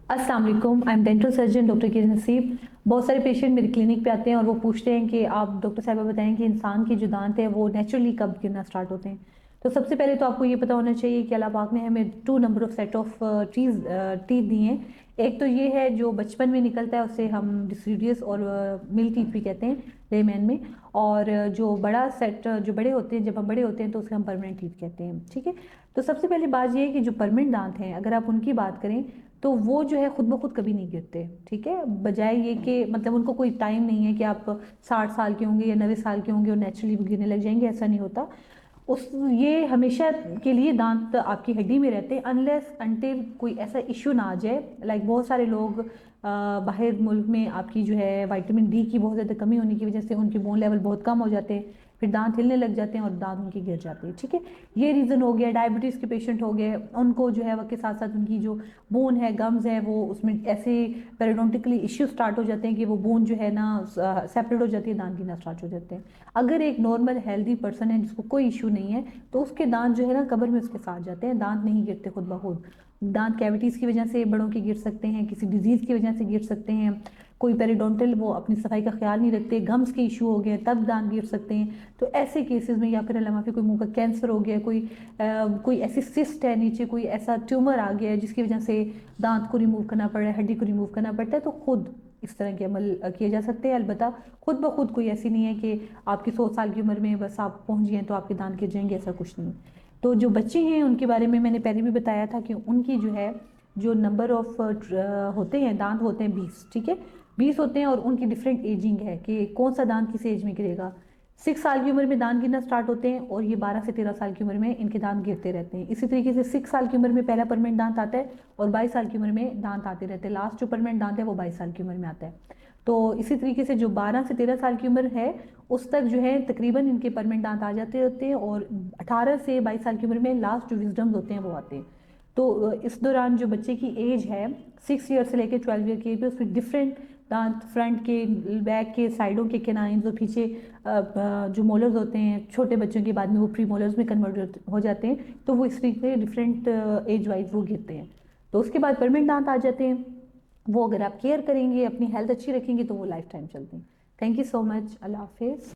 अस्सलाम वालेकुम, I am dental surgeon doctor Kiran Naseeb. बहुत सारे पेशेंट मेरे क्लिनिक पे आते हैं और वो पूछते हैं कि आप डॉक्टर साहबा बताएं कि इंसान के जो दांत हैं वो नेचुरली कब गिरना स्टार्ट होते हैं। तो सबसे पहले तो आपको ये पता होना चाहिए कि अल्लाह पाक ने हमें two number of set of teeth दिए हैं। एक तो ये है जो बचपन में निकलता है, उसे हम डिसीडियस और मिल टीथ भी कहते हैं लेमैन में। और जो बड़ा सेट जो बड़े होते हैं, जब हम बड़े होते हैं तो उसे हम परमानेंट टीथ कहते हैं। ठीक है। तो सबसे पहली बात ये है कि जो परमानेंट दांत हैं, अगर आप उनकी बात करें तो वो जो है खुद ब खुद कभी नहीं गिरते। ठीक है। बजाय ये कि मतलब उनको कोई टाइम नहीं है कि आप 60 साल के होंगे या 90 साल के होंगे और नेचुरली गिरने लग जाएंगे, ऐसा नहीं होता। उस ये हमेशा के लिए दांत आपकी हड्डी में रहते हैं अनलेस अनटिल कोई ऐसा इश्यू ना आ जाए। लाइक बहुत सारे लोग बाहर मुल्क में आपकी जो है विटामिन डी की बहुत ज़्यादा कमी होने की वजह से उनके बोन लेवल बहुत कम हो जाते हैं, फिर दांत हिलने लग जाते हैं और दांत उनके गिर जाते हैं। ठीक है। ये रीज़न हो गया। डायबिटीज़ के पेशेंट हो गए, उनको जो है वक्त के साथ साथ उनकी जो बोन है, गम्स है, वो उसमें ऐसे पेरिडोंटिकली इश्यू स्टार्ट हो जाते हैं कि वो बोन जो है ना सेपरेट हो जाती है, दांत गिरना स्टार्ट हो जाते हैं। अगर एक नॉर्मल हेल्दी पर्सन है जिसको कोई इशू नहीं है तो उसके दांत जो है ना कब्र में उसके साथ जाते हैं, दांत नहीं गिरते खुद ब खुद। दांत कैविटीज़ की वजह से बड़ों के गिर सकते हैं, किसी डिजीज़ की वजह से गिर सकते हैं, कोई पेरिडोंटल वो अपनी सफाई का ख्याल नहीं रखते, गम्स के इशू हो गए तब दांत गिर सकते हैं। तो ऐसे केसेस में, या फिर अल्लाह माफ़ी कोई मुंह का कैंसर हो गया, कोई ऐसी सिस्ट है नीचे, कोई ऐसा ट्यूमर आ गया है जिसकी वजह से दांत को रिमूव करना पड़ रहा है, हड्डी को रिमूव करना पड़ता है, तो खुद इस तरह के अमल किए जा सकते हैं। अलबत्ता खुद ब खुद कोई ऐसी नहीं है कि आपकी 100 साल की उम्र में बस आप पहुंच गए तो आपके दांत गिर जाएंगे, ऐसा कुछ नहीं। तो जो बच्चे हैं उनके बारे में मैंने पहले भी बताया था कि उनकी जो है जो नंबर ऑफ होते हैं, दांत होते हैं 20। ठीक है। 20 होते हैं और उनकी डिफरेंट एजिंग है कि कौन सा दांत किस एज में गिरेगा। 6 साल की उम्र में दांत गिरना स्टार्ट होते हैं और ये 12 से 13 साल की उम्र में इनके दांत गिरते रहते हैं। इसी तरीके से 6 साल की उम्र में पहला परमानेंट दांत आता है और 22 साल की उम्र में दांत आते रहते हैं। लास्ट जो परमानेंट दांत है वो 22 साल की उम्र में आता है। तो इसी तरीके से जो 12 से 13 साल की उम्र है उस तक जो है तकरीबन इनके परमानेंट दांत आ जाते होते हैं और 18 से 22 साल की उम्र में लास्ट जो विजडम्स होते हैं वो आते हैं। तो इस दौरान जो बच्चे की एज है 6 ईयर से लेकर 12 ईयर की एज में, उसमें डिफरेंट दांत, फ्रंट के, बैक के, साइडों के केनाइन्स और पीछे जो मोलर्स होते हैं छोटे बच्चों के, बाद में वो प्री मोलर्स में कन्वर्ट हो जाते हैं। तो वो इस तरीके से डिफरेंट एज वाइज वो गिरते हैं। तो उसके बाद परमानेंट दांत आ जाते हैं। वो अगर आप केयर करेंगे, अपनी हेल्थ अच्छी रखेंगे तो वो लाइफ टाइम चलते हैं। Thank you so much. अल्लाह हाफिज़।